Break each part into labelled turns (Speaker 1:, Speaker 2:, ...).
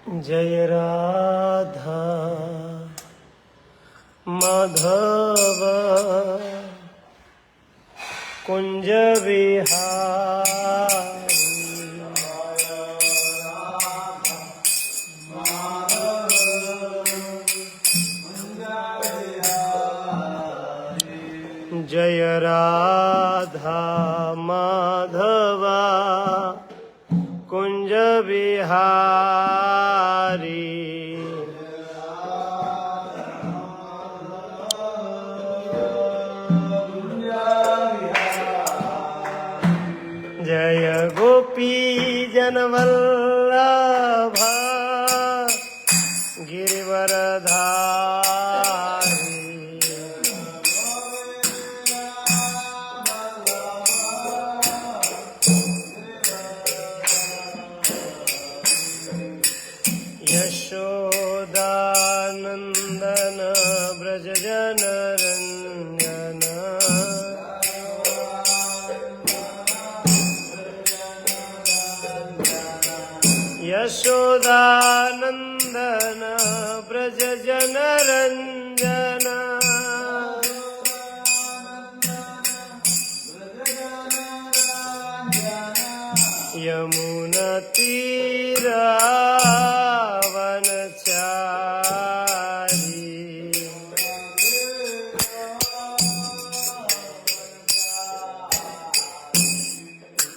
Speaker 1: जय राधा माधव कुंज विहारी। जय राधा माधवा कुंज विहारी। जय गोपी जनवल्लभ गिरिवरधारी। यशोदानंदन ब्रज जनरंजन। यशोदानंदन ब्रज जनरंजन। यमुना तीरा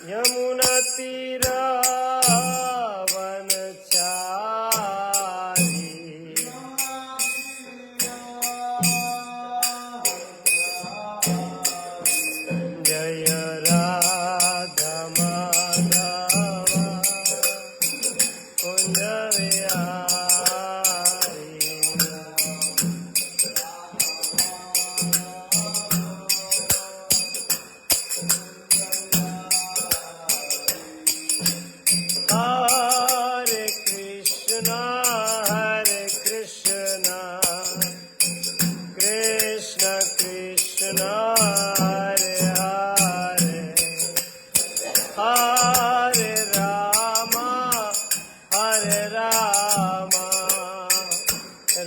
Speaker 1: यमुना तीरा वनचारी। जय राधा माधव कुंज Vihari. Hare Krishna Krishna Krishna Hare Hare Hare Rama Hare Rama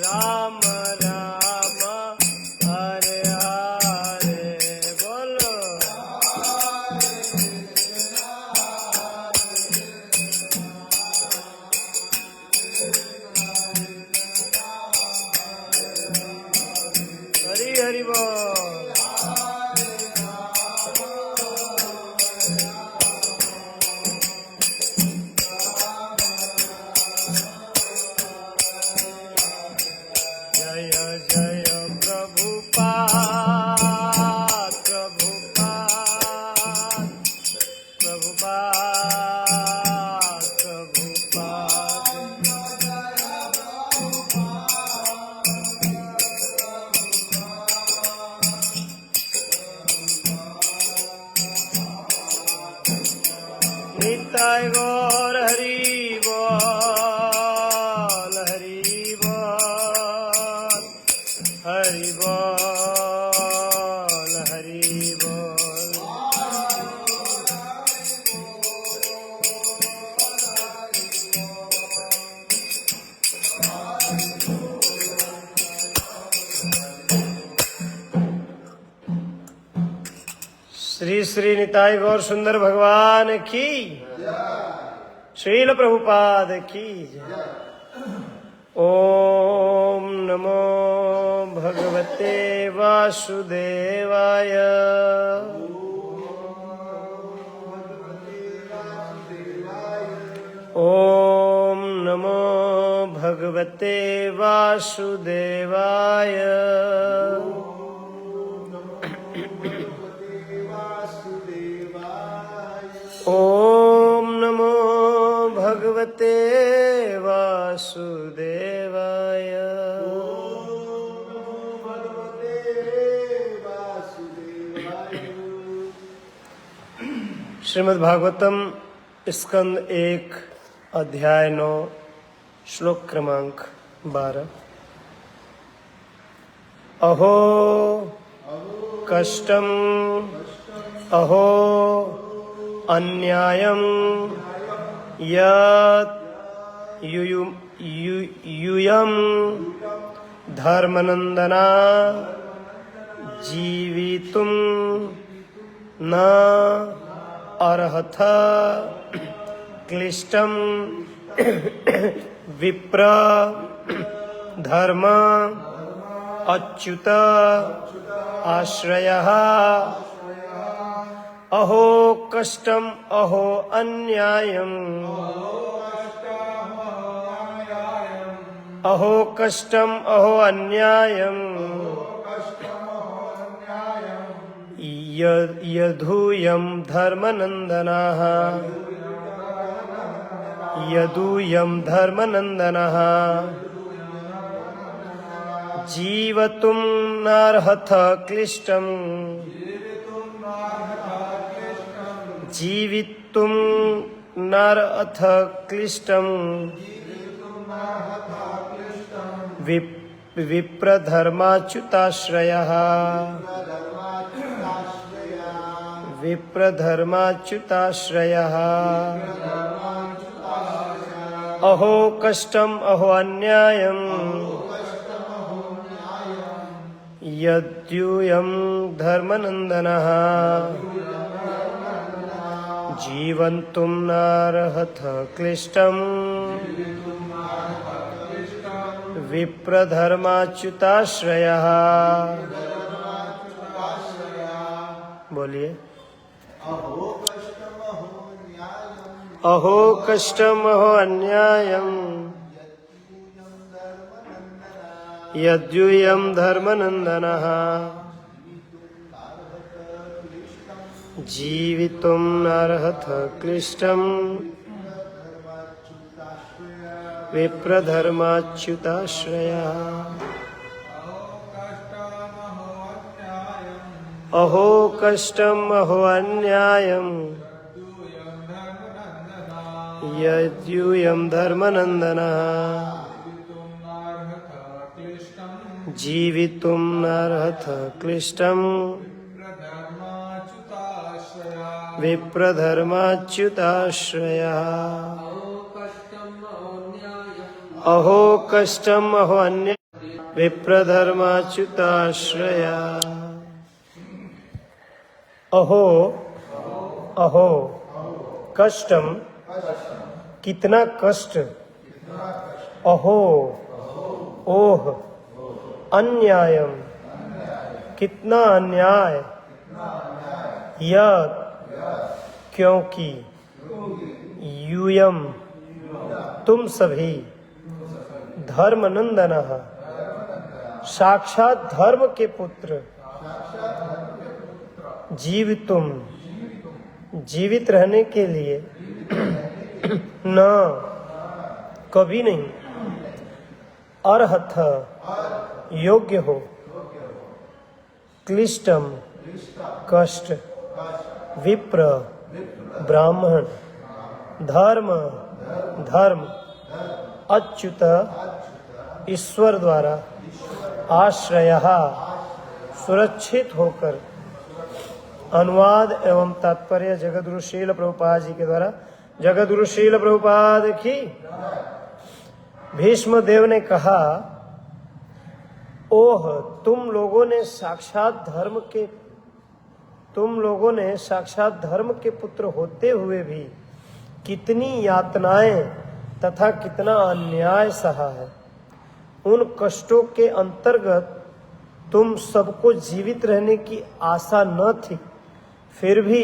Speaker 1: Rama Rama Hare Hare। बोलो हरि हरि बोल। जय जय प्रभुपाद प्रभुपाद प्रभुपाद प्रभुपाद। निताय गौर हरि बोल हरि बोल हरि बोल हरि बोल। श्री श्री निताय गौर सुंदर भगवान की, श्रील प्रभुपाद की जय। ओम नमो भगवते वासुदेवाय। ओम नमो भगवते वासुदेवाय। ओम नमो भगवते वासुदेवाय। श्रीमद् भागवतम स्कंद 1 अध्याय 9 श्लोक क्रमांक 12। अहो कष्टम अहो अन्यायं यत् यूयं धर्मनंदना जीवितुं न अर्हथ क्लिष्टं विप्र धर्म अच्युत आश्रयः अहो कष्टम अहो अन्यायम् अहो कष्टम अहो अन्यायम् यदूयं धर्मनंदनः यदूयं धर्मनंदनः जीवतुं नार्हथ क्लिष्टं जीवितुं नार्हथ क्लिष्टं विप्रधर्माच्युताश्रयः विप्रधर्माच्युताश्रयः अहो कष्टम अहो अन्यायम् यद्यूयं धर्मनंदनः जीवन्तुं नार्हथ क्लिष्टं विप्रधर्माच्युताश्रयः। बोलिए। अहो कष्टम अहो अन्यायम् यद्यूयं धर्मनंदनः जीवितुं नार्हथ क्लिष्टं विप्रधर्माच्युताश्रयः। अहो कष्टम अहो अन्यायम् यद्यूयं धर्मनंदनः जीवितुं नार्हथ क्लिष्टं विप्रधर्माच्युताश्रयः। अहो कष्टम अहो अन्य विप्रधर्माच्युताश्रयः। अहो अहो कष्टम कितना कष्ट, अहो ओह अन्यायम कितना अन्याय, यत् क्योंकि, यूयम तुम सभी, धर्मनंदनः साक्षात धर्म के पुत्र, जीवितुम जीवित रहने के लिए, न कभी नहीं, अर्हथ योग्य हो, क्लिष्टम कष्ट, विप्र ब्राह्मण, धर्म धर्म, अच्युत ईश्वर द्वारा, आश्रयः सुरक्षित होकर। अनुवाद एवं तात्पर्य जगद्गुरु श्रील प्रभुपाद जी के द्वारा। जगद्गुरु श्रील प्रभुपाद की। भीष्म देव ने कहा, ओह तुम लोगों ने साक्षात धर्म के पुत्र होते हुए भी कितनी यातनाएं तथा कितना अन्याय सहा है। उन कष्टों के अंतर्गत तुम सबको जीवित रहने की आशा न थी, फिर भी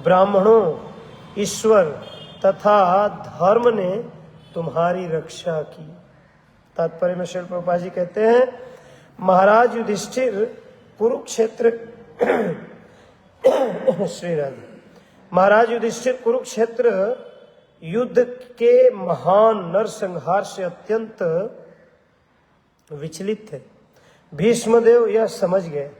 Speaker 1: ब्राह्मणों, ईश्वर तथा धर्म ने तुम्हारी रक्षा की। तात्पर्य में श्री प्रभुपाद जी कहते हैं, महाराज युधिष्ठिर कुरुक्षेत्र श्री राधे महाराज युधिष्ठिर कुरुक्षेत्र युद्ध के महान नरसंहार से अत्यंत विचलित थे। भीष्मदेव यह समझ गए,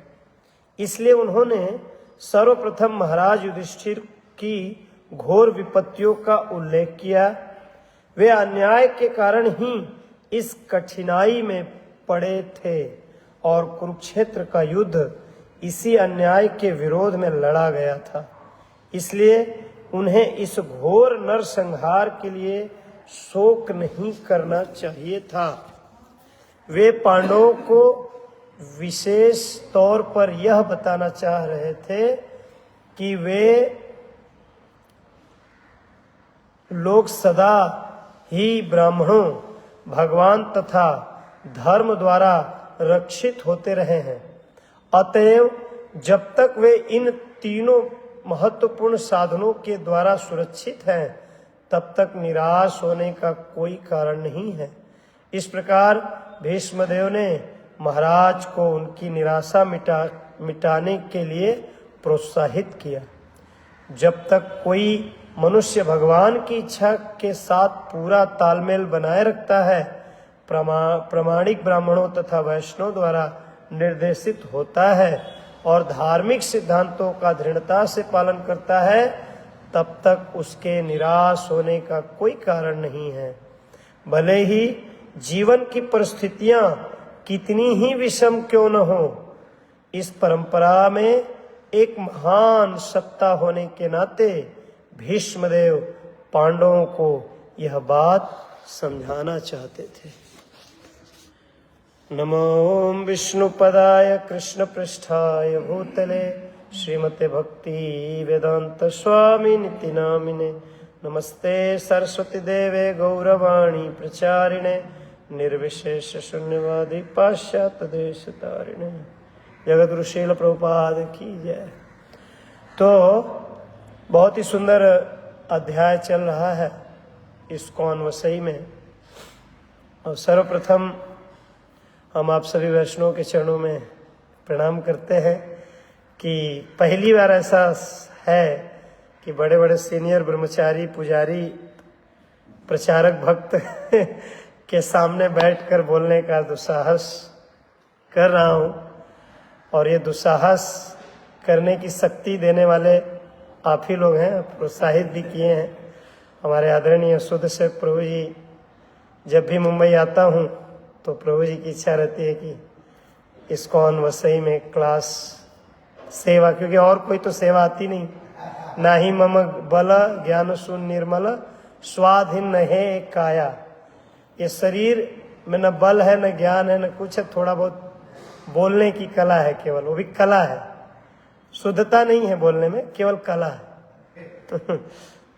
Speaker 1: इसलिए उन्होंने सर्वप्रथम महाराज युधिष्ठिर की घोर विपत्तियों का उल्लेख किया। वे अन्याय के कारण ही इस कठिनाई में पड़े थे और कुरुक्षेत्र का युद्ध इसी अन्याय के विरोध में लड़ा गया था। इसलिए उन्हें इस घोर नरसंहार के लिए शोक नहीं करना चाहिए था। वे पांडवों को विशेष तौर पर यह बताना चाह रहे थे कि वे लोग सदा ही ब्राह्मणों, भगवान तथा धर्म द्वारा रक्षित होते रहे हैं। अतएव जब तक वे इन तीनों महत्वपूर्ण साधनों के द्वारा सुरक्षित हैं, तब तक निराश होने का कोई कारण नहीं है। इस प्रकार भीष्मदेव ने महाराज को उनकी निराशा मिटाने के लिए प्रोत्साहित किया। जब तक कोई मनुष्य भगवान की इच्छा के साथ पूरा तालमेल बनाए रखता है, प्रामाणिक ब्राह्मणों तथा वैष्णव द्वारा निर्देशित होता है और धार्मिक सिद्धांतों का दृढ़ता से पालन करता है, तब तक उसके निराश होने का कोई कारण नहीं है। भले ही जीवन की परिस्थितियां कितनी ही विषम क्यों न हो, इस परंपरा में एक महान सत्ता होने के नाते भीष्मदेव पांडवों को यह बात समझाना चाहते थे। नमो विष्णुपदाय कृष्ण पृष्ठाय भूतले श्रीमते भक्ति वेदांत स्वामी निति नामिने। नमस्ते सरस्वती देवे गौरवाणी प्रचारिणे निर्विशेष शून्यवादी पाश्चात्य देश तारिणे। जगद्गुरु श्रील प्रभुपाद की जय। तो बहुत ही सुंदर अध्याय चल रहा है इस्कॉन वसई में। और सर्वप्रथम हम आप सभी वैष्णव के चरणों में प्रणाम करते हैं कि पहली बार ऐसा है कि बड़े बड़े सीनियर ब्रह्मचारी, पुजारी, प्रचारक, भक्त के सामने बैठकर बोलने का दुस्साहस कर रहा हूँ। और ये दुस्साहस करने की शक्ति देने वाले आप ही लोग हैं, प्रोत्साहित भी किए हैं। हमारे आदरणीय शुद्ध से प्रभु जी, जब भी मुंबई आता हूँ तो प्रभु जी की इच्छा रहती है कि इस्कॉन वसई में क्लास सेवा, क्योंकि और कोई तो सेवा आती नहीं। ना ही मम बल ज्ञान शून्य निर्मल स्वाधीन है काया। ये शरीर में न बल है, न ज्ञान है, न कुछ है। थोड़ा बहुत बोलने की कला है केवल, वो भी कला है, शुद्धता नहीं है बोलने में, केवल कला है।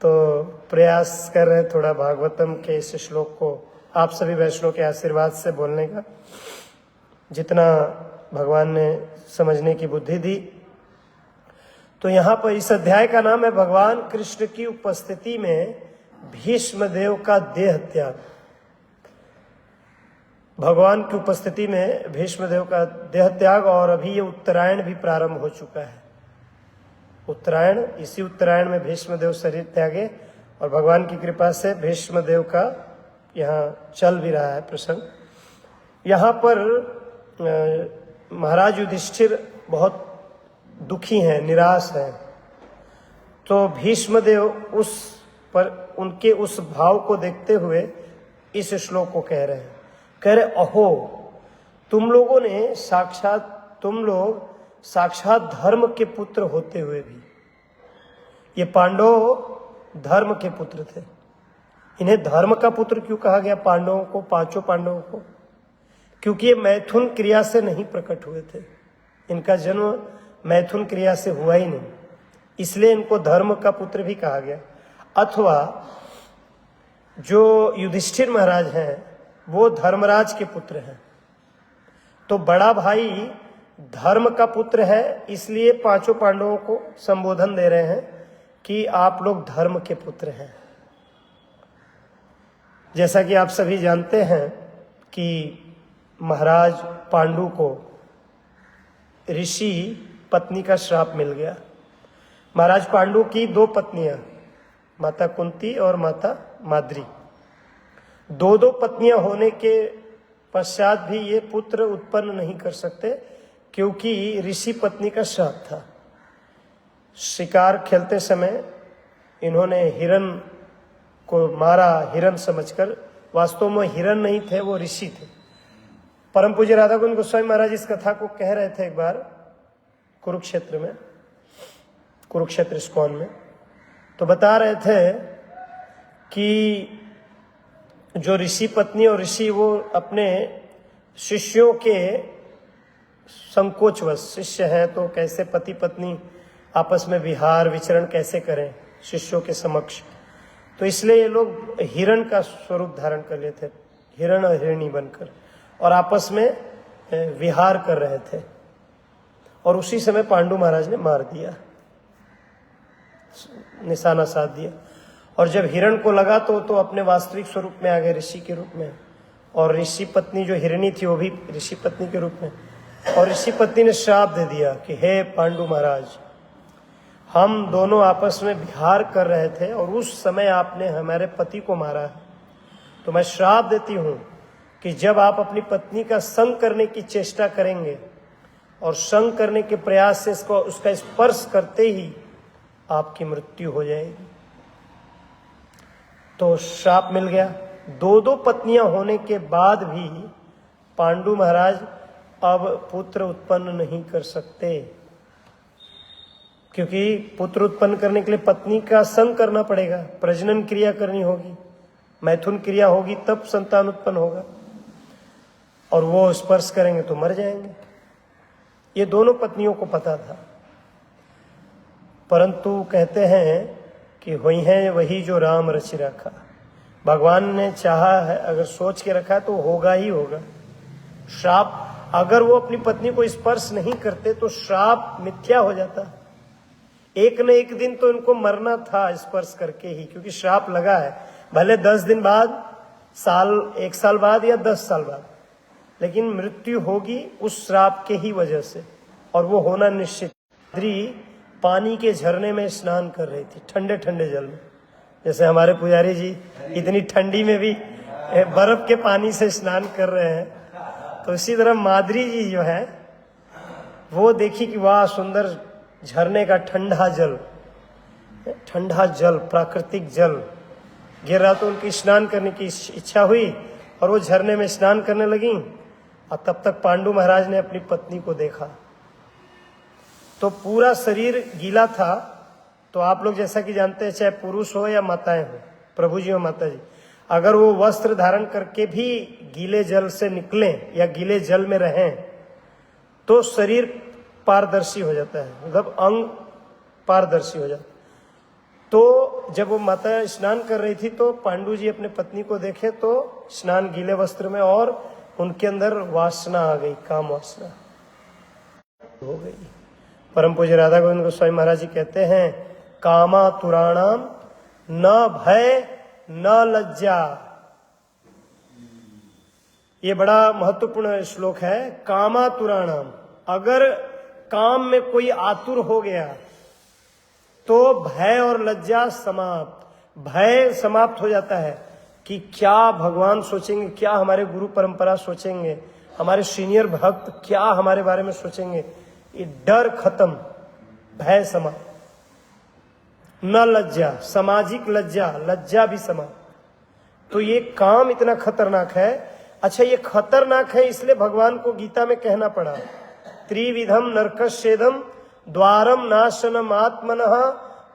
Speaker 1: तो प्रयास कर रहे थोड़ा भागवतम के इस श्लोक को आप सभी वैष्णव के आशीर्वाद से बोलने का, जितना भगवान ने समझने की बुद्धि दी। तो यहाँ पर इस अध्याय का नाम है भगवान कृष्ण की उपस्थिति में भीष्मदेव का देह त्याग। भगवान की उपस्थिति में भीष्मदेव का देह त्याग। और अभी ये उत्तरायण भी प्रारंभ हो चुका है। उत्तरायण, इसी उत्तरायण में भीष्मदेव शरीर त्यागे और भगवान की कृपा से भीष्मदेव का यहाँ चल भी रहा है प्रसंग। यहाँ पर महाराज युधिष्ठिर बहुत दुखी हैं, निराश हैं। तो भीष्मदेव उस पर उनके उस भाव को देखते हुए इस श्लोक को कह रहे हैं। कह रहे, अहो तुम लोग साक्षात धर्म के पुत्र होते हुए भी, ये पांडव धर्म के पुत्र थे। इन्हें धर्म का पुत्र क्यों कहा गया पांडवों को, पांचों पांडवों को? क्योंकि ये मैथुन क्रिया से नहीं प्रकट हुए थे। इनका जन्म मैथुन क्रिया से हुआ ही नहीं, इसलिए इनको धर्म का पुत्र भी कहा गया। अथवा जो युधिष्ठिर महाराज हैं वो धर्मराज के पुत्र हैं। तो बड़ा भाई धर्म का पुत्र है, इसलिए पांचों पांडवों को संबोधन दे रहे हैं कि आप लोग धर्म के पुत्र हैं। जैसा कि आप सभी जानते हैं कि महाराज पांडु को ऋषि पत्नी का श्राप मिल गया। महाराज पांडु की दो पत्नियां, माता कुंती और माता माद्री, दो पत्नियां होने के पश्चात भी ये पुत्र उत्पन्न नहीं कर सकते, क्योंकि ऋषि पत्नी का श्राप था। शिकार खेलते समय इन्होंने हिरण को मारा, हिरण समझकर। वास्तव में हिरण नहीं थे, वो ऋषि थे। परम पूज्य राधा कुंज गोस्वामी महाराज इस कथा को कह रहे थे एक बार कुरुक्षेत्र में, कुरुक्षेत्र इस्कॉन में। तो बता रहे थे कि जो ऋषि पत्नी और ऋषि वो अपने शिष्यों के संकोचवश, शिष्य हैं तो कैसे पति पत्नी आपस में विहार विचरण कैसे करें शिष्यों के समक्ष, तो इसलिए ये लोग हिरण का स्वरूप धारण कर लिए थे, हिरण और हिरणी बनकर, और आपस में विहार कर रहे थे। और उसी समय पांडु महाराज ने मार दिया, निशाना साध दिया। और जब हिरण को लगा तो अपने वास्तविक स्वरूप में आ गए, ऋषि के रूप में। और ऋषि पत्नी जो हिरणी थी वो भी ऋषि पत्नी के रूप में। और ऋषि पत्नी ने श्राप दे दिया कि हे पांडु महाराज, हम दोनों आपस में विहार कर रहे थे और उस समय आपने हमारे पति को मारा है, तो मैं श्राप देती हूँ कि जब आप अपनी पत्नी का संग करने की चेष्टा करेंगे और संग करने के प्रयास से उसका स्पर्श करते ही आपकी मृत्यु हो जाएगी। तो श्राप मिल गया। दो पत्नियां होने के बाद भी पांडु महाराज अब पुत्र उत्पन्न नहीं कर सकते, क्योंकि पुत्र उत्पन्न करने के लिए पत्नी का संग करना पड़ेगा, प्रजनन क्रिया करनी होगी, मैथुन क्रिया होगी, तब संतान उत्पन्न होगा, और वो स्पर्श करेंगे तो मर जाएंगे। ये दोनों पत्नियों को पता था, परंतु कहते हैं कि हुई है वही जो राम रच रखा। भगवान ने चाहा है, अगर सोच के रखा है तो होगा ही होगा। श्राप, अगर वो अपनी पत्नी को स्पर्श नहीं करते तो श्राप मिथ्या हो जाता। एक न एक दिन तो इनको मरना था स्पर्श करके ही, क्योंकि श्राप लगा है, भले 10 दिन बाद, साल, 1 साल बाद या 10 साल बाद, लेकिन मृत्यु होगी उस श्राप के ही वजह से, और वो होना निश्चित। पानी के झरने में स्नान कर रही थी, ठंडे ठंडे जल में, जैसे हमारे पुजारी जी इतनी ठंडी में भी बर्फ के पानी से स्नान कर रहे हैं, तो इसी तरह माद्री जी जो है वो देखी कि वाह सुंदर झरने का ठंडा जल प्राकृतिक जल गिर रहा, तो उनकी स्नान करने की इच्छा हुई और वो झरने में स्नान करने लगी। और तब तक पांडु महाराज ने अपनी पत्नी को देखा तो पूरा शरीर गीला था। तो आप लोग जैसा कि जानते हैं, चाहे पुरुष हो या माताएं हो, प्रभु जी और माता जी, अगर वो वस्त्र धारण करके भी गीले जल से निकलें या गीले जल में रहें तो शरीर पारदर्शी हो जाता है, मतलब अंग पारदर्शी हो जाता है। तो जब वो माता स्नान कर रही थी तो पांडु जी अपने पत्नी को देखे तो स्नान गीले वस्त्र में, और उनके अंदर वासना आ गई, काम वासना हो गई। परम पूज्य राधा गोविंद गोस्वामी महाराज जी कहते हैं, कामातुराणाम न भय न लज्जा। ये बड़ा महत्वपूर्ण श्लोक है। कामातुराणाम, अगर काम में कोई आतुर हो गया तो भय और लज्जा समाप्त। भय समाप्त हो जाता है कि क्या भगवान सोचेंगे, क्या हमारे गुरु परंपरा सोचेंगे, हमारे सीनियर भक्त क्या हमारे बारे में सोचेंगे, ये डर खत्म, भय समाप्त। न लज्जा, सामाजिक लज्जा भी समाप्त। तो ये काम इतना खतरनाक है। अच्छा, ये खतरनाक है इसलिए भगवान को गीता में कहना पड़ा, त्रिविधम नरकस्येदम द्वारम नाशनम आत्मनः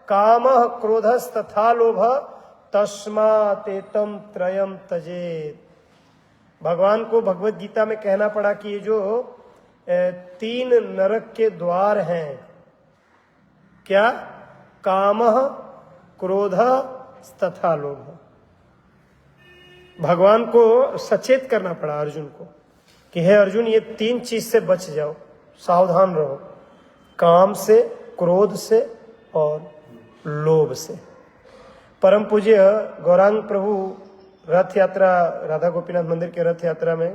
Speaker 1: कामः क्रोधस्तथा लोभः तस्मातेतम त्रयम त्यजेत। भगवान को भगवत गीता में कहना पड़ा कि ये जो 3 नरक के द्वार हैं, क्या? कामः, क्रोधः तथा लोभः। भगवान को सचेत करना पड़ा अर्जुन को कि हे अर्जुन, ये 3 चीज से बच जाओ, सावधान रहो, काम से, क्रोध से और लोभ से। परम पूज्य गौरांग प्रभु रथ यात्रा, राधा गोपीनाथ मंदिर के रथ यात्रा में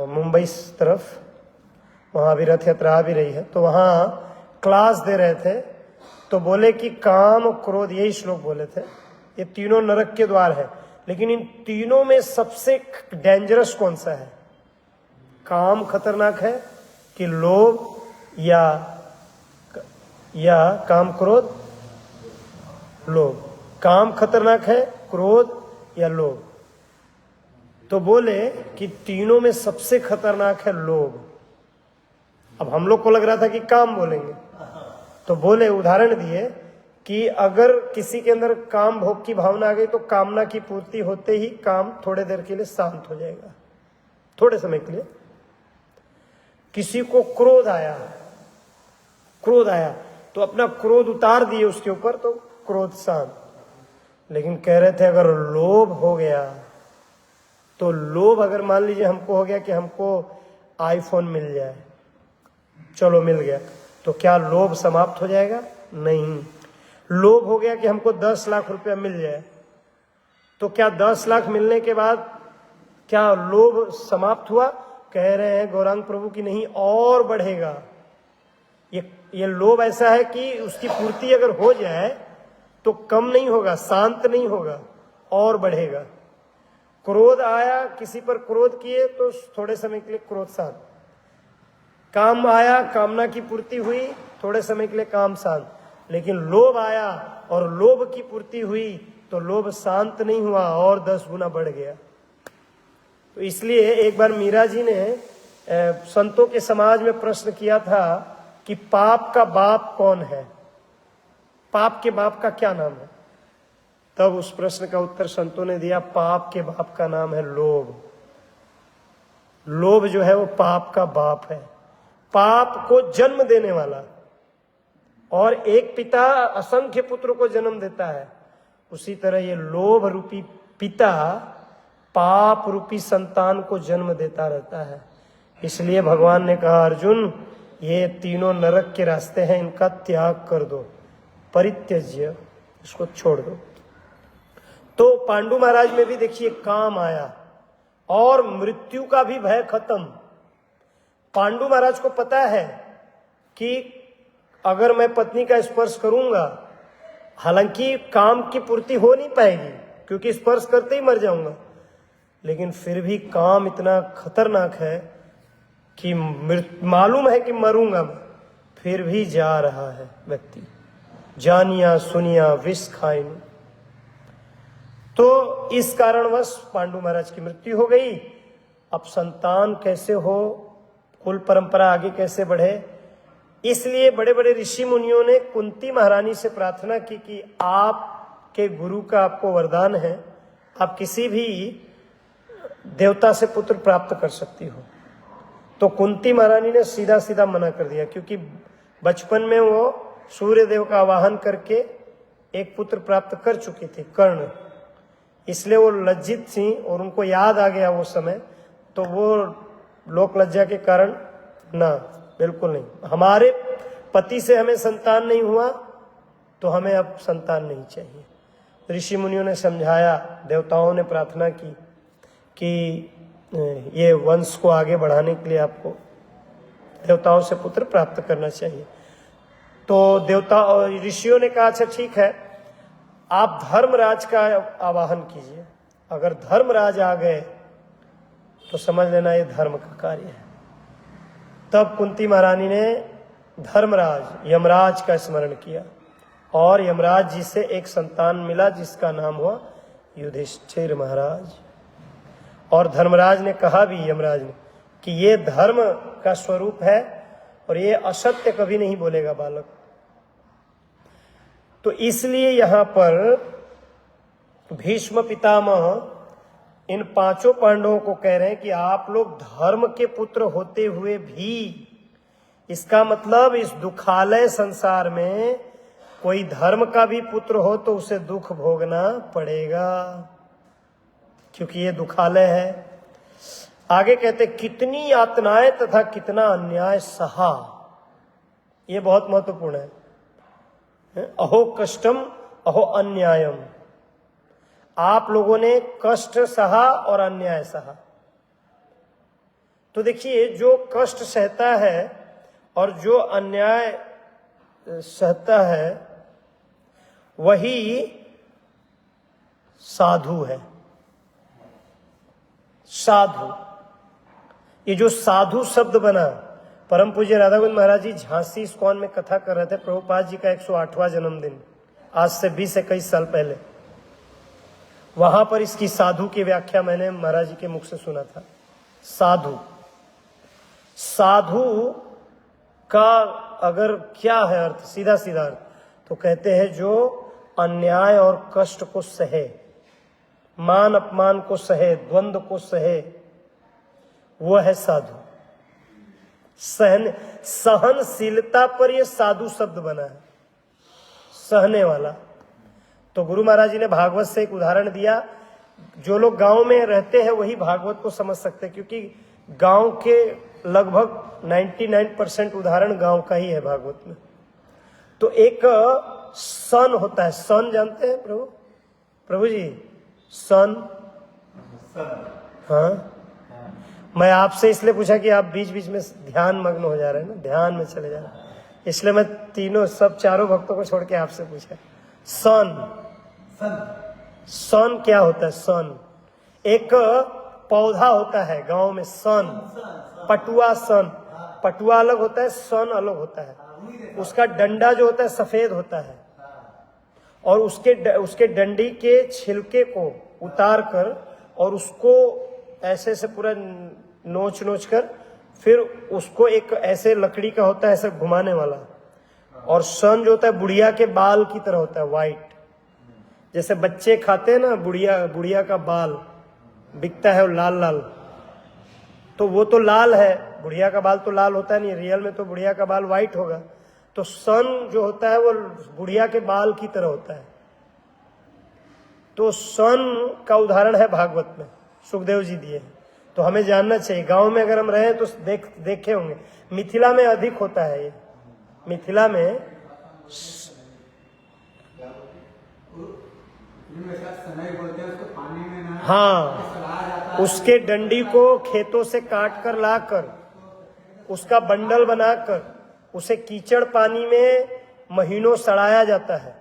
Speaker 1: मुंबई तरफ, वहां भी रथ यात्रा आ भी रही है, तो वहां क्लास दे रहे थे, तो बोले कि काम, क्रोध, यही श्लोक बोले थे, ये तीनों नरक के द्वार है, लेकिन इन तीनों में सबसे डेंजरस कौन सा है? काम खतरनाक है कि लोभ या काम, क्रोध, लोभ। काम खतरनाक है, क्रोध या लोभ। तो बोले कि तीनों में सबसे खतरनाक है लोभ। अब हम लोग को लग रहा था कि काम बोलेंगे, तो बोले, उदाहरण दिए कि अगर किसी के अंदर काम भोग की भावना आ गई तो कामना की पूर्ति होते ही काम थोड़े देर के लिए शांत हो जाएगा, थोड़े समय के लिए। किसी को क्रोध आया तो अपना क्रोध उतार दिए उसके ऊपर तो क्रोध शांत। लेकिन कह रहे थे अगर लोभ हो गया तो लोभ अगर मान लीजिए हमको हो गया कि हमको आईफोन मिल जाए, चलो मिल गया, तो क्या लोभ समाप्त हो जाएगा? नहीं। लोभ हो गया कि हमको 10 लाख रुपया मिल जाए, तो क्या 10 लाख मिलने के बाद क्या लोभ समाप्त हुआ? कह रहे हैं गौरांग प्रभु की नहीं, और बढ़ेगा। ये लोभ ऐसा है कि उसकी पूर्ति अगर हो जाए तो कम नहीं होगा, शांत नहीं होगा, और बढ़ेगा। क्रोध आया, किसी पर क्रोध किए तो थोड़े समय के लिए क्रोध शांत। काम आया, कामना की पूर्ति हुई, थोड़े समय के लिए काम शांत। लेकिन लोभ आया और लोभ की पूर्ति हुई तो लोभ शांत नहीं हुआ, और 10 गुना बढ़ गया। तो इसलिए एक बार मीरा जी ने संतों के समाज में प्रश्न किया था कि पाप का बाप कौन है, पाप के बाप का क्या नाम है? तब उस प्रश्न का उत्तर संतों ने दिया, पाप के बाप का नाम है लोभ। लोभ जो है वो पाप का बाप है, पाप को जन्म देने वाला। और एक पिता असंख्य पुत्र को जन्म देता है, उसी तरह ये लोभ रूपी पिता पाप रूपी संतान को जन्म देता रहता है। इसलिए भगवान ने कहा, अर्जुन ये तीनों नरक के रास्ते हैं, इनका त्याग कर दो, परित्यज्य, इसको छोड़ दो। तो पांडु महाराज में भी देखिए काम आया और मृत्यु का भी भय खत्म। पांडु महाराज को पता है कि अगर मैं पत्नी का स्पर्श करूंगा, हालांकि काम की पूर्ति हो नहीं पाएगी क्योंकि स्पर्श करते ही मर जाऊंगा, लेकिन फिर भी काम इतना खतरनाक है कि मालूम है कि मरूंगा मैं, फिर भी जा रहा है व्यक्ति, जानिया सुनिया विष खाइन। तो इस कारणवश पांडु महाराज की मृत्यु हो गई। अब संतान कैसे हो, कुल परंपरा आगे कैसे बढ़े, इसलिए बड़े बड़े ऋषि मुनियों ने कुंती महारानी से प्रार्थना की कि आपके गुरु का आपको वरदान है, आप किसी भी देवता से पुत्र प्राप्त कर सकती हो। तो कुंती महारानी ने सीधा सीधा मना कर दिया, क्योंकि बचपन में वो सूर्य देव का आवाहन करके एक पुत्र प्राप्त कर चुकी थी, कर्ण। इसलिए वो लज्जित थी और उनको याद आ गया वो समय, तो वो लोक लज्जा के कारण ना, बिल्कुल नहीं, हमारे पति से हमें संतान नहीं हुआ तो हमें अब संतान नहीं चाहिए। ऋषि मुनियों ने समझाया, देवताओं ने प्रार्थना की कि ये वंश को आगे बढ़ाने के लिए आपको देवताओं से पुत्र प्राप्त करना चाहिए। तो देवता और ऋषियों ने कहा, अच्छा ठीक है, आप धर्मराज का आवाहन कीजिए, अगर धर्मराज आ गए तो समझ लेना ये धर्म का कार्य है। तब कुंती महारानी ने धर्मराज यमराज का स्मरण किया और यमराज जी से एक संतान मिला जिसका नाम हुआ युधिष्ठिर महाराज। और धर्मराज ने कहा भी, यमराज ने, कि ये धर्म का स्वरूप है और ये असत्य कभी नहीं बोलेगा बालक। तो इसलिए यहां पर भीष्म पितामह इन पांचों पांडवों को कह रहे हैं कि आप लोग धर्म के पुत्र होते हुए भी, इसका मतलब इस दुखालय संसार में कोई धर्म का भी पुत्र हो तो उसे दुख भोगना पड़ेगा, क्योंकि ये दुखालय है। आगे कहते, कितनी यातनाएं तथा कितना अन्याय सहा, ये बहुत महत्वपूर्ण है। अहो कष्टम अहो अन्यायम, आप लोगों ने कष्ट सहा और अन्याय सहा। तो देखिए, जो कष्ट सहता है और जो अन्याय सहता है वही साधु है। साधु, ये जो साधु शब्द बना, परम पूज्य राधा गोविंद महाराज जी झांसी इस्कॉन में कथा कर रहे थे, प्रभुपाद जी का 108वां जन्मदिन, आज से 20-21 साल पहले। वहां पर इसकी साधु की व्याख्या मैंने महाराज जी के मुख से सुना था। साधु, साधु का अगर क्या है अर्थ, सीधा सीधा अर्थ, तो कहते हैं जो अन्याय और कष्ट को सहे, मान अपमान को सहे, द्वंद्व को सहे, वो है साधु। सहनशीलता पर यह साधु शब्द बना है, सहने वाला। तो गुरु महाराज जी ने भागवत से एक उदाहरण दिया। जो लोग गांव में रहते हैं वही भागवत को समझ सकते हैं, क्योंकि गांव के लगभग 99% उदाहरण गांव का ही है भागवत में। तो एक सन होता है, सन जानते हैं प्रभु जी? सन, हाँ, मैं आपसे इसलिए पूछा कि आप बीच बीच में ध्यान मग्न हो जा रहे हैं ना, ध्यान में चले जा रहे हैं, इसलिए मैं चारों भक्तों को छोड़ के आपसे पूछा। सन क्या होता है? सन एक पौधा होता है गांव में, सन, पटुआ सन। पटुआ अलग होता है, सन अलग होता है। उसका डंडा जो होता है सफेद होता है, और उसके डंडी के छिलके को उतार कर और उसको ऐसे से पूरा नोच कर फिर उसको एक ऐसे लकड़ी का होता है ऐसे घुमाने वाला। और सन जो होता है बुढ़िया के बाल की तरह होता है, वाइट, जैसे बच्चे खाते हैं ना, बुढ़िया का बाल बिकता है, वो लाल लाल, तो वो तो लाल है, बुढ़िया का बाल तो लाल होता नहीं, रियल में तो बुढ़िया का बाल वाइट होगा। तो सन जो होता है वो बुढ़िया के बाल की तरह होता है। तो सन का उदाहरण है भागवत में, सुखदेव जी दिए। तो हमें जानना चाहिए, गांव में अगर हम रहे तो देखे होंगे, मिथिला में अधिक होता है ये। मिथिला में हाँ, उसके डंडी को खेतों से काट कर लाकर उसका बंडल बनाकर उसे कीचड़ पानी में महीनों सड़ाया जाता है।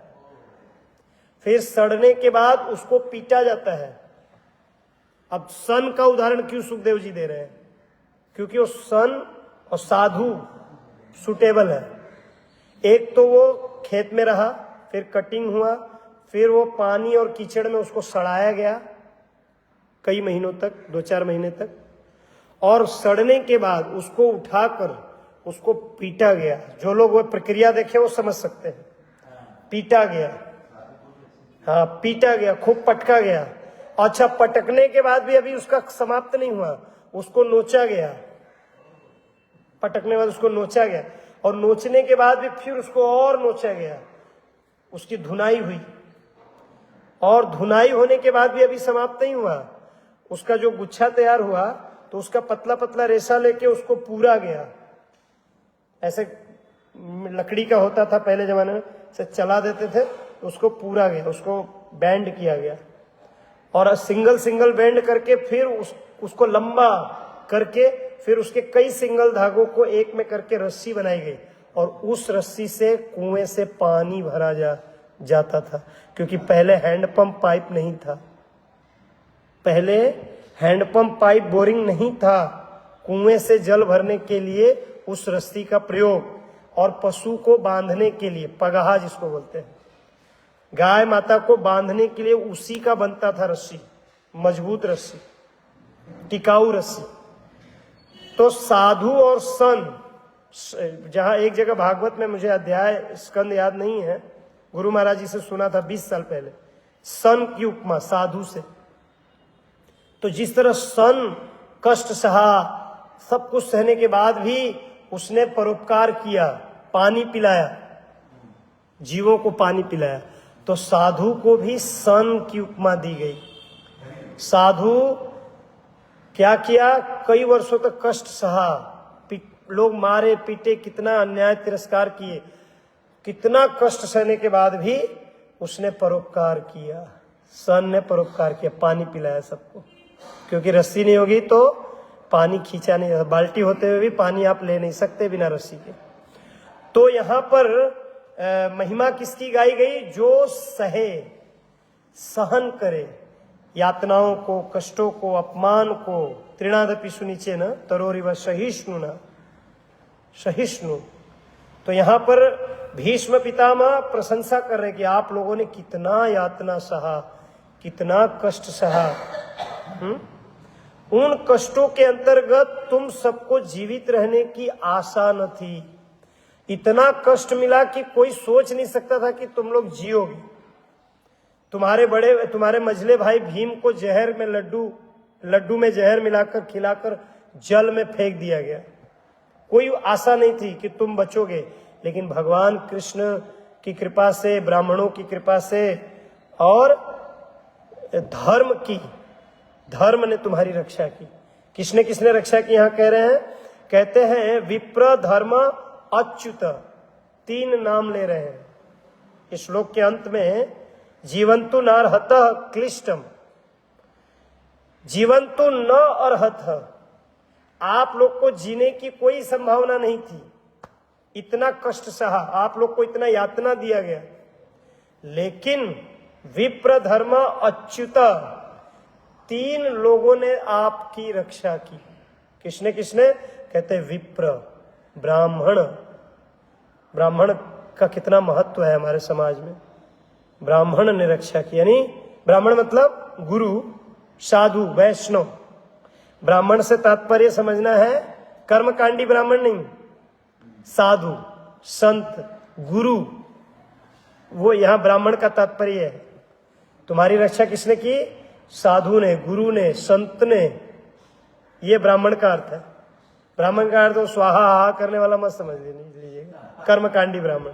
Speaker 1: फिर सड़ने के बाद उसको पीटा जाता है। अब सन का उदाहरण क्यों सुखदेव जी दे रहे हैं? क्योंकि वो सन और साधु सुटेबल है। एक तो वो खेत में रहा, फिर कटिंग हुआ, फिर वो पानी और कीचड़ में उसको सड़ाया गया कई महीनों तक, 2-4 महीने तक, और सड़ने के बाद उसको उठाकर उसको पीटा गया। जो लोग वो प्रक्रिया देखे वो समझ सकते हैं। पीटा गया, हाँ पीटा गया, खूब पटका गया। अच्छा, पटकने के बाद भी अभी उसका समाप्त नहीं हुआ, उसको नोचा गया। पटकने के बाद उसको नोचा गया, और नोचने के बाद भी फिर उसको और नोचा गया, उसकी धुनाई हुई। और धुनाई होने के बाद भी अभी समाप्त नहीं हुआ, उसका जो गुच्छा तैयार हुआ तो उसका पतला पतला रेशा लेके उसको पूरा गया। ऐसे लकड़ी का होता था पहले जमाने में, से चला देते थे, उसको पूरा गया, उसको बैंड किया गया, और सिंगल बैंड करके फिर उसको लंबा करके फिर उसके कई सिंगल धागों को एक में करके रस्सी बनाई गई, और उस रस्सी से कुएं से पानी भरा जाता था। क्योंकि पहले हैंडपंप पाइप नहीं था, पहले हैंडपंप पाइप बोरिंग नहीं था। कुएं से जल भरने के लिए उस रस्सी का प्रयोग, और पशु को बांधने के लिए, पगाहा जिसको बोलते हैं, गाय माता को बांधने के लिए उसी का बनता था रस्सी, मजबूत रस्सी, टिकाऊ रस्सी। तो साधु और सन, जहां एक जगह भागवत में, मुझे अध्याय स्कंद याद नहीं है, गुरु महाराज जी से सुना था 20 साल पहले, सन की उपमा साधु से। तो जिस तरह सन कष्ट सहा, सब कुछ सहने के बाद भी उसने परोपकार किया, पानी पिलाया, जीवों को पानी पिलाया, तो साधु को भी सन की उपमा दी गई। साधु क्या किया? कई वर्षों तक कष्ट सहा, लोग मारे पीटे, कितना अन्याय तिरस्कार किए, कितना कष्ट सहने के बाद भी उसने परोपकार किया। सन ने परोपकार किया, पानी पिलाया सबको, क्योंकि रस्सी नहीं होगी तो पानी खींचा नहीं, बाल्टी होते हुए भी पानी आप ले नहीं सकते बिना रस्सी के। तो यहाँ पर महिमा किसकी गाई गई? जो सहे, सहन करे यातनाओं को, कष्टों को, अपमान को। तृणादपि सुनीचे न तरोरिव सहिष्णु न, सहिष्णु। तो यहाँ पर भीष्म पितामह प्रशंसा कर रहे कि आप लोगों ने कितना यातना सहा, कितना कष्ट सहा। उन कष्टों के अंतर्गत तुम सबको जीवित रहने की आशा न थी। इतना कष्ट मिला कि कोई सोच नहीं सकता था कि तुम लोग जियोगे। तुम्हारे मझले भाई भीम को जहर में लड्डू में जहर मिलाकर खिलाकर जल में फेंक दिया गया। कोई आशा नहीं थी कि तुम बचोगे, लेकिन भगवान कृष्ण की कृपा से, ब्राह्मणों की कृपा से और धर्म ने तुम्हारी रक्षा की। किसने रक्षा की यहां कह रहे हैं, कहते हैं विप्र धर्म अच्युत, 3 नाम ले रहे हैं इस श्लोक के अंत में। जीवंतु न अर्हतः क्लिष्टम, जीवंतु न अर्हतः, आप लोग को जीने की कोई संभावना नहीं थी, इतना कष्ट सहा, आप लोग को इतना यातना दिया गया, लेकिन विप्र धर्म अच्युत, 3 लोगों ने आपकी रक्षा की। किसने कहते विप्र, ब्राह्मण का कितना महत्व है हमारे समाज में। ब्राह्मण ने रक्षा की, यानी ब्राह्मण मतलब गुरु, साधु, वैष्णव। ब्राह्मण से तात्पर्य समझना है कर्मकांडी ब्राह्मण नहीं, साधु, संत, गुरु, वो यहां ब्राह्मण का तात्पर्य है। तुम्हारी रक्षा किसने की, साधु ने, गुरु ने, संत ने, ये ब्राह्मण का अर्थ है। ब्राह्मण का अर्थ वो स्वाहा हा करने वाला मत समझ लीजिएगा, कर्मकांडी ब्राह्मण।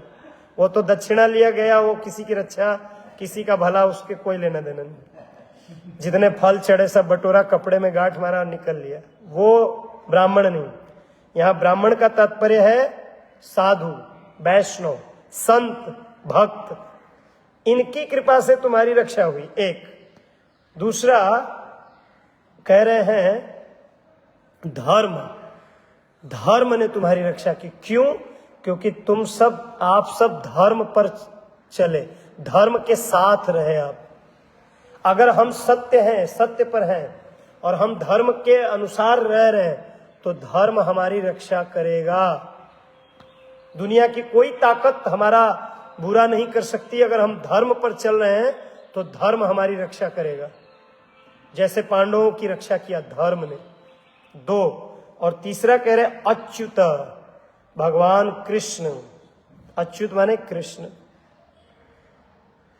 Speaker 1: वो तो दक्षिणा लिया गया, वो किसी की रक्षा, किसी का भला उसके कोई लेना देना नहीं। जितने फल चढ़े सब बटोरा, कपड़े में गांठ मारा और निकल लिया, वो ब्राह्मण नहीं। यहाँ ब्राह्मण का तात्पर्य है साधु, वैष्णव, संत, भक्त, इनकी कृपा से तुम्हारी रक्षा हुई। एक दूसरा कह रहे हैं धर्म ने तुम्हारी रक्षा की। क्यों? क्योंकि आप सब धर्म पर चले, धर्म के साथ रहे। आप अगर हम सत्य पर हैं और हम धर्म के अनुसार रह रहे हैं तो धर्म हमारी रक्षा करेगा। दुनिया की कोई ताकत हमारा बुरा नहीं कर सकती। अगर हम धर्म पर चल रहे हैं तो धर्म हमारी रक्षा करेगा, जैसे पांडवों की रक्षा किया धर्म ने। 2 और तीसरा कह रहे अच्युत, भगवान कृष्ण। अच्युत माने कृष्ण।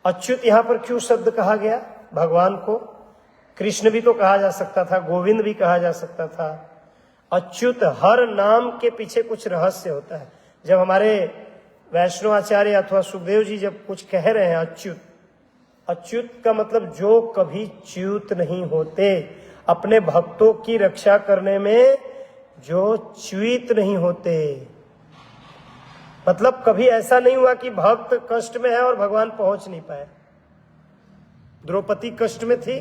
Speaker 1: अच्युत यहां पर क्यों शब्द कहा गया भगवान को? कृष्ण भी तो कहा जा सकता था, गोविंद भी कहा जा सकता था। अच्युत, हर नाम के पीछे कुछ रहस्य होता है। जब हमारे वैष्णव आचार्य अथवा सुखदेव जी जब कुछ कह रहे हैं अच्युत का मतलब जो कभी च्युत नहीं होते, अपने भक्तों की रक्षा करने में जो च्युत नहीं होते। मतलब कभी ऐसा नहीं हुआ कि भक्त कष्ट में है और भगवान पहुंच नहीं पाए। द्रौपदी कष्ट में थी,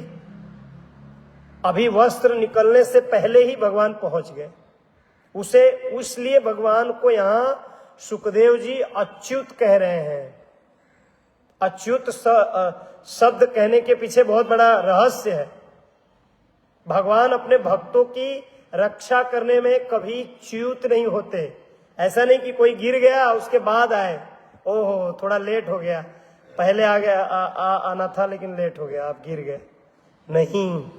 Speaker 1: अभी वस्त्र निकलने से पहले ही भगवान पहुंच गए। इसलिए भगवान को यहां सुखदेव जी अच्युत कह रहे हैं। अच्युत शब्द कहने के पीछे बहुत बड़ा रहस्य है। भगवान अपने भक्तों की रक्षा करने में कभी च्युत नहीं होते। ऐसा नहीं कि कोई गिर गया उसके बाद आए, ओहो थोड़ा लेट हो गया, पहले आ गया आना था लेकिन लेट हो गया, आप गिर गए। नहीं,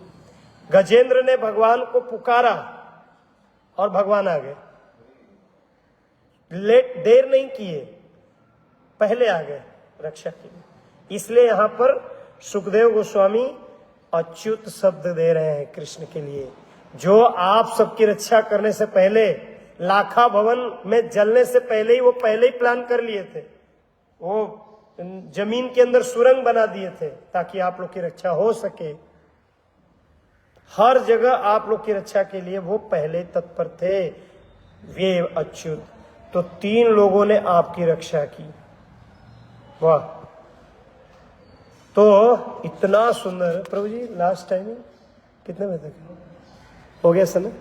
Speaker 1: गजेंद्र ने भगवान को पुकारा और भगवान आ गए। देर नहीं किए, पहले आ गए रक्षा के लिए। इसलिए यहां पर सुखदेव गोस्वामी अच्युत शब्द दे रहे हैं कृष्ण के लिए, जो आप सबकी रक्षा करने से पहले, लाखा भवन में जलने से पहले ही वो पहले ही प्लान कर लिए थे। वो जमीन के अंदर सुरंग बना दिए थे ताकि आप लोग की रक्षा हो सके। हर जगह आप लोग की रक्षा के लिए वो पहले तत्पर थे, वे अच्युत। तो 3 लोगों ने आपकी रक्षा की। वाह, तो इतना सुंदर। प्रभु जी लास्ट टाइमिंग कितने बजे तक हो गया समय?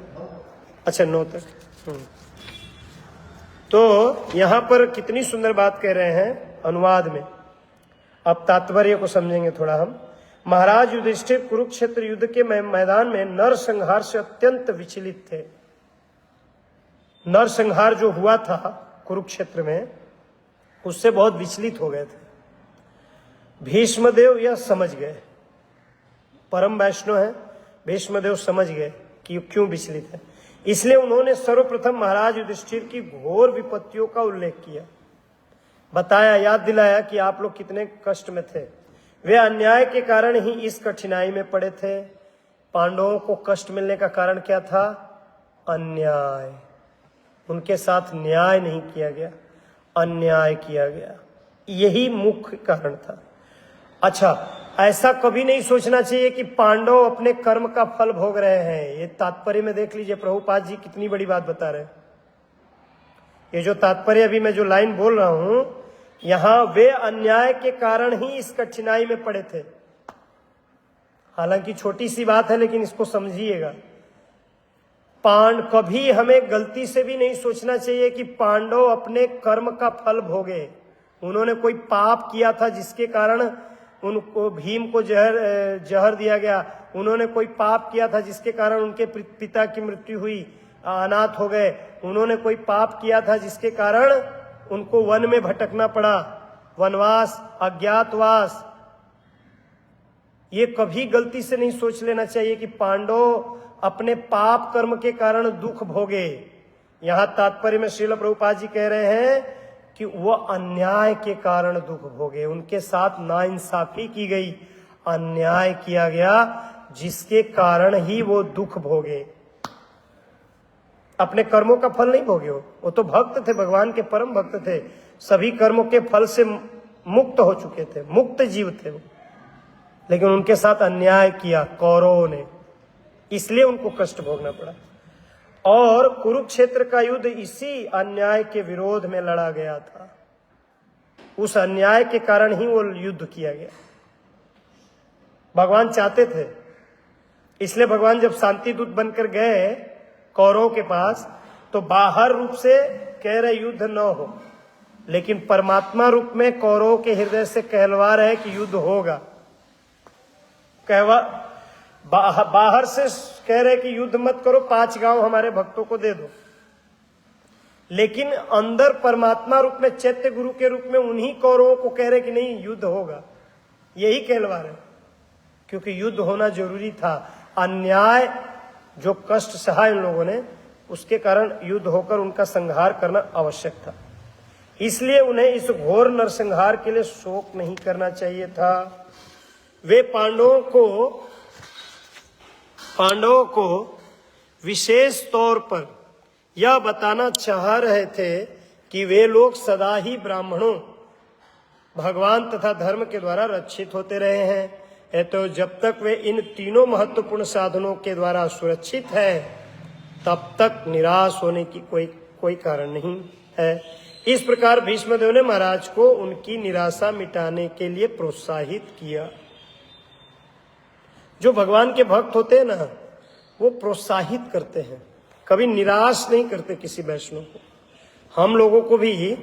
Speaker 1: अच्छा 9 तक। तो यहां पर कितनी सुंदर बात कह रहे हैं अनुवाद में। अब तात्पर्य को समझेंगे थोड़ा हम। महाराज युधिष्ठिर कुरुक्षेत्र युद्ध के मैदान में नरसंहार से अत्यंत विचलित थे। नरसंहार जो हुआ था कुरुक्षेत्र में, उससे बहुत विचलित हो गए थे। भीष्मदेव यह समझ गए, परम वैष्णव है, भीष्मदेव समझ गए कि क्यों विचलित है। इसलिए उन्होंने सर्वप्रथम महाराज युधिष्ठिर की घोर विपत्तियों का उल्लेख किया, बताया, याद दिलाया कि आप लोग कितने कष्ट में थे। वे अन्याय के कारण ही इस कठिनाई में पड़े थे। पांडवों को कष्ट मिलने का कारण क्या था? अन्याय। उनके साथ न्याय नहीं किया गया, अन्याय किया गया, यही मुख्य कारण था। अच्छा, ऐसा कभी नहीं सोचना चाहिए कि पांडव अपने कर्म का फल भोग रहे हैं। ये तात्पर्य में देख लीजिए, प्रभुपाद जी कितनी बड़ी बात बता रहे हैं। ये जो तात्पर्य अभी मैं जो लाइन बोल रहा हूं, यहां वे अन्याय के कारण ही इस कठिनाई में पड़े थे। हालांकि छोटी सी बात है, लेकिन इसको समझिएगा। कभी हमें गलती से भी नहीं सोचना चाहिए कि पांडव अपने कर्म का फल भोगे। उन्होंने कोई पाप किया था जिसके कारण उनको भीम को जहर दिया गया। उन्होंने कोई पाप किया था जिसके कारण उनके पिता की मृत्यु हुई, अनाथ हो गए। उन्होंने कोई पाप किया था जिसके कारण उनको वन में भटकना पड़ा, वनवास, अज्ञातवास। ये कभी गलती से नहीं सोच लेना चाहिए कि पांडव अपने पाप कर्म के कारण दुख भोगे। यहां तात्पर्य में श्रील प्रभुपाद जी कह रहे हैं कि वह अन्याय के कारण दुख भोगे। उनके साथ नाइंसाफी की गई, अन्याय किया गया, जिसके कारण ही वो दुख भोगे। अपने कर्मों का फल नहीं भोगे। वो तो भक्त थे, भगवान के परम भक्त थे, सभी कर्मों के फल से मुक्त हो चुके थे, मुक्त जीव थे वो। लेकिन उनके साथ अन्याय किया कौरवों ने, इसलिए उनको कष्ट भोगना पड़ा। और कुरुक्षेत्र का युद्ध इसी अन्याय के विरोध में लड़ा गया था। उस अन्याय के कारण ही वो युद्ध किया गया। भगवान चाहते थे, इसलिए भगवान जब शांति दूत बनकर गए कौरवों के पास, तो बाहर रूप से कह रहे युद्ध न हो, लेकिन परमात्मा रूप में कौरवों के हृदय से कहलवा रहे कि युद्ध होगा। बाहर से कह रहे कि युद्ध मत करो, 5 गांव हमारे भक्तों को दे दो, लेकिन अंदर परमात्मा रूप में, चैत्य गुरु के रूप में उन्हीं कौरवों को कह रहे कि नहीं, युद्ध होगा। यही कहलवा रहे, क्योंकि युद्ध होना जरूरी था। अन्याय जो कष्ट सहा इन लोगों ने, उसके कारण युद्ध होकर उनका संहार करना आवश्यक था। इसलिए उन्हें इस घोर नरसंहार के लिए शोक नहीं करना चाहिए था। वे पांडवों को विशेष तौर पर यह बताना चाह रहे थे कि वे लोग सदा ही ब्राह्मणों, भगवान तथा धर्म के द्वारा रक्षित होते रहे हैं। तो जब तक वे इन तीनों महत्वपूर्ण साधनों के द्वारा सुरक्षित हैं, तब तक निराश होने की कोई कारण नहीं है। इस प्रकार भीष्मदेव ने महाराज को उनकी निराशा मिटाने के लिए प्रोत्साहित किया। जो भगवान के भक्त होते हैं ना, वो प्रोत्साहित करते हैं, कभी निराश नहीं करते किसी वैष्णव को। हम लोगों को भी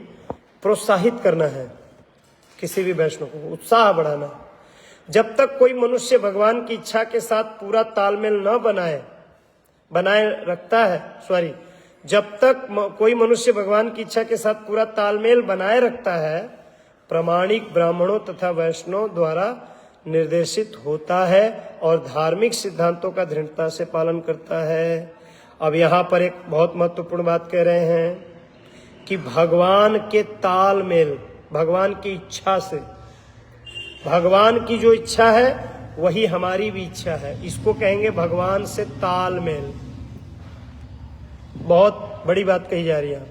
Speaker 1: प्रोत्साहित करना है, किसी भी वैष्णव को उत्साह बढ़ाना। जब तक कोई मनुष्य भगवान की इच्छा के साथ पूरा तालमेल न जब तक कोई मनुष्य भगवान की इच्छा के साथ पूरा तालमेल बनाए रखता है, प्रामाणिक ब्राह्मणों तथा वैष्णव द्वारा निर्देशित होता है और धार्मिक सिद्धांतों का दृढ़ता से पालन करता है। अब यहाँ पर एक बहुत महत्वपूर्ण बात कह रहे हैं कि भगवान के तालमेल, भगवान की इच्छा से, भगवान की जो इच्छा है वही हमारी भी इच्छा है, इसको कहेंगे भगवान से तालमेल। बहुत बड़ी बात कही जा रही है,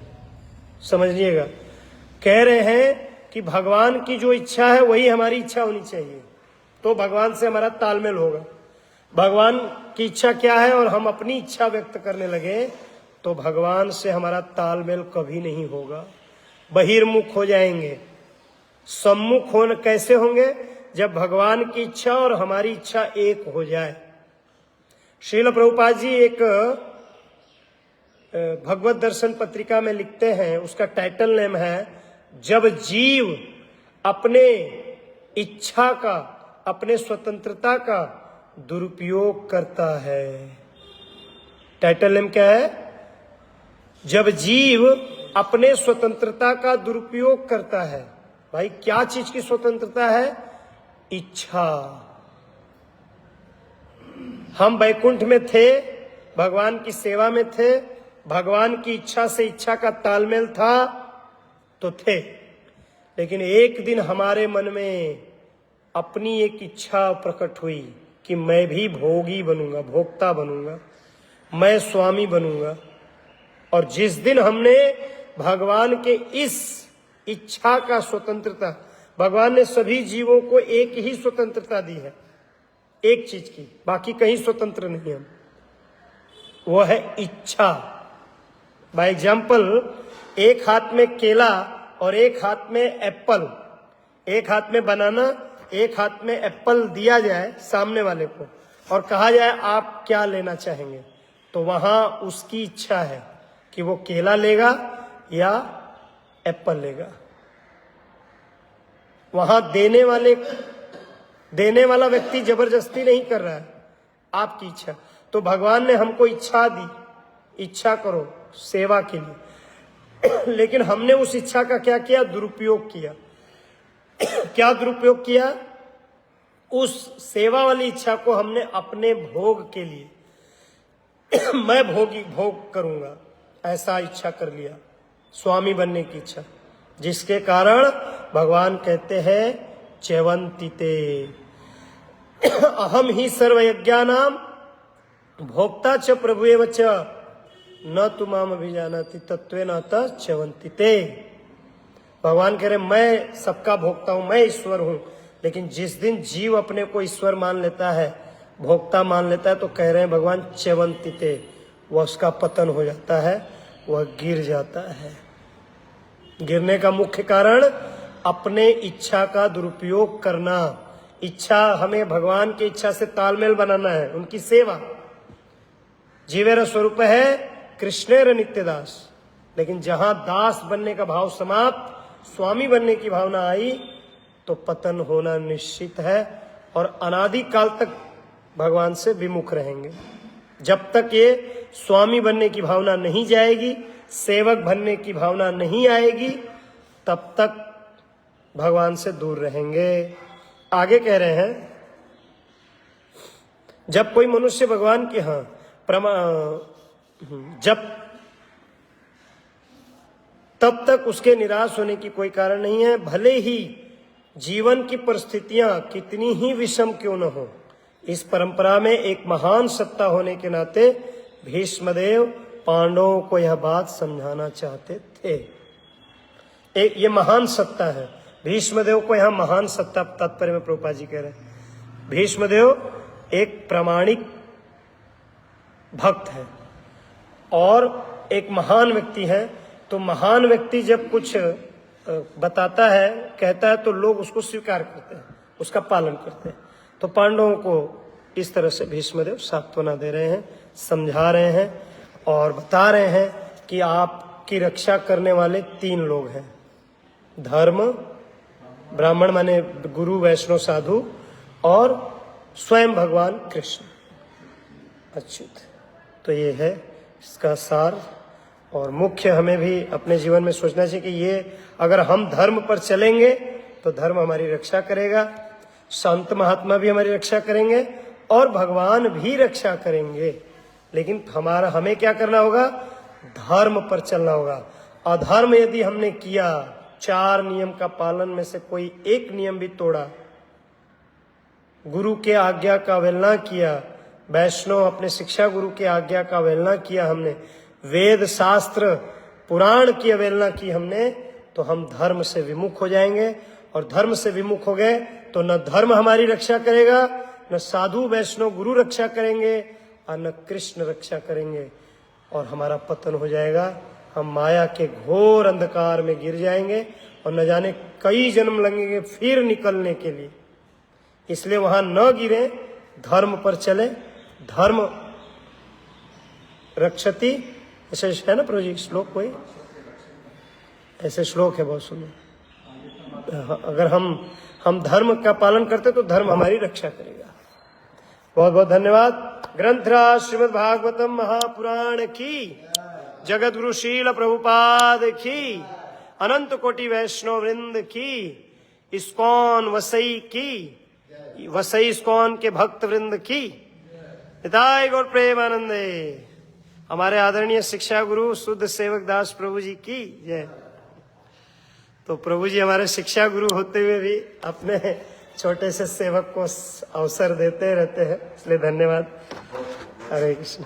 Speaker 1: समझिएगा। कह रहे हैं कि भगवान की जो इच्छा है वही हमारी इच्छा होनी चाहिए, तो भगवान से हमारा तालमेल होगा। भगवान की इच्छा क्या है और हम अपनी इच्छा व्यक्त करने लगे, तो भगवान से हमारा तालमेल कभी नहीं होगा, बहिर्मुख हो जाएंगे। सम्मुख होने कैसे होंगे? जब भगवान की इच्छा और हमारी इच्छा एक हो जाए। श्रील प्रभुपाद जी एक भगवत दर्शन पत्रिका में लिखते हैं, उसका टाइटल नेम है जब जीव अपने इच्छा का, अपने स्वतंत्रता का दुरुपयोग करता है। टाइटल नेम क्या है? जब जीव अपने स्वतंत्रता का दुरुपयोग करता है। भाई क्या चीज की स्वतंत्रता है? इच्छा। हम वैकुंठ में थे, भगवान की सेवा में थे, भगवान की इच्छा से इच्छा का तालमेल था तो थे। लेकिन एक दिन हमारे मन में अपनी एक इच्छा प्रकट हुई कि मैं भी भोगी बनूंगा, भोक्ता बनूंगा, मैं स्वामी बनूंगा। और जिस दिन हमने भगवान के इस इच्छा का स्वतंत्रता, भगवान ने सभी जीवों को एक ही स्वतंत्रता दी है, एक चीज की, बाकी कहीं स्वतंत्र नहीं हम, वो है इच्छा। बाय एग्जाम्पल, एक हाथ में केला और एक हाथ में एप्पल, एक हाथ में बनाना, एक हाथ में एप्पल दिया जाए सामने वाले को और कहा जाए आप क्या लेना चाहेंगे, तो वहां उसकी इच्छा है कि वो केला लेगा या एप्पल लेगा। वहां देने वाला व्यक्ति जबरदस्ती नहीं कर रहा है, आपकी इच्छा। तो भगवान ने हमको इच्छा दी, इच्छा करो सेवा के लिए। लेकिन हमने उस इच्छा का क्या किया? दुरुपयोग किया। क्या दुरुपयोग किया? उस सेवा वाली इच्छा को हमने अपने भोग के लिए मैं भोग करूंगा, ऐसा इच्छा कर लिया, स्वामी बनने की इच्छा, जिसके कारण भगवान कहते हैं च्यवन्तिते अहम ही सर्वयज्ञानाम भोक्ता च प्रभुएव च न तुमाम अभिजानाति तत्वेन अतः च्यवन्तिते। भगवान कह रहे मैं सबका भोक्ता हूं, मैं ईश्वर हूं। लेकिन जिस दिन जीव अपने को ईश्वर मान लेता है, भोक्ता मान लेता है, तो कह रहे हैं भगवान च्यवन्तिते, वह उसका पतन हो जाता है, वह गिर जाता है। गिरने का मुख्य कारण अपने इच्छा का दुरुपयोग करना। इच्छा, हमें भगवान की इच्छा से तालमेल बनाना है, उनकी सेवा। जीवेर स्वरूप है कृष्णेर नित्यदास। लेकिन जहां दास बनने का भाव समाप्त, स्वामी बनने की भावना आई, तो पतन होना निश्चित है और अनादि काल तक भगवान से विमुख रहेंगे। जब तक ये स्वामी बनने की भावना नहीं जाएगी, सेवक बनने की भावना नहीं आएगी, तब तक भगवान से दूर रहेंगे। आगे कह रहे हैं, जब कोई मनुष्य भगवान के तब तक उसके निराश होने की कोई कारण नहीं है, भले ही जीवन की परिस्थितियां कितनी ही विषम क्यों न हो। इस परंपरा में एक महान सत्ता होने के नाते भीष्मदेव पांडवों को यह बात समझाना चाहते थे। ये महान सत्ता है। भीष्मदेव को यहां महान सत्ता तात्पर्य में प्रभुपाद जी कह रहे हैं। भीष्मदेव एक प्रामाणिक भक्त है और एक महान व्यक्ति है। तो महान व्यक्ति जब कुछ बताता है, कहता है, तो लोग उसको स्वीकार करते हैं, उसका पालन करते हैं। तो पांडवों को इस तरह से भीष्मदेव सांत्वना दे रहे हैं, समझा रहे हैं और बता रहे हैं कि आपकी रक्षा करने वाले 3 लोग हैं, धर्म, ब्राह्मण माने गुरु, वैष्णव, साधु, और स्वयं भगवान कृष्ण अच्युत। तो ये है इसका सार। और मुख्य हमें भी अपने जीवन में सोचना चाहिए कि ये अगर हम धर्म पर चलेंगे तो धर्म हमारी रक्षा करेगा, संत महात्मा भी हमारी रक्षा करेंगे और भगवान भी रक्षा करेंगे। लेकिन हमें क्या करना होगा? धर्म पर चलना होगा। अधर्म यदि हमने किया, 4 नियम का पालन में से कोई एक नियम भी तोड़ा, गुरु के आज्ञा का अवहेलना किया, वैष्णव अपने शिक्षा गुरु के आज्ञा का अवहेलना किया हमने, वेद शास्त्र पुराण की अवहेलना की हमने, तो हम धर्म से विमुख हो जाएंगे। और धर्म से विमुख हो गए तो न धर्म हमारी रक्षा करेगा, न साधु वैष्णव गुरु रक्षा करेंगे, और न कृष्ण रक्षा करेंगे, और हमारा पतन हो जाएगा। हम माया के घोर अंधकार में गिर जाएंगे और न जाने कई जन्म लगेंगे फिर निकलने के लिए। इसलिए वहां न गिरे, धर्म पर चले। धर्म रक्षति, ऐसे है ना प्रभु जी श्लोक, कोई ऐसे श्लोक है, बहुत सुनो। अगर हम धर्म का पालन करते तो धर्म हमारी रक्षा करेगा। बहुत बहुत धन्यवाद। ग्रंथराज श्रीमद् भागवतम महापुराण की, जगत गुरु शील प्रभुपाद की, अनंत कोटि वैष्णव वृंद की, इस्कॉन वसई की, वसई इस्कॉन के भक्त वृंद की, निताय गौर प्रेमानंदे। हमारे आदरणीय शिक्षा गुरु शुद्ध सेवक दास प्रभु जी की जय। तो प्रभु जी हमारे शिक्षा गुरु होते हुए भी अपने छोटे से सेवक को अवसर देते रहते हैं, इसलिए धन्यवाद। हरे कृष्ण।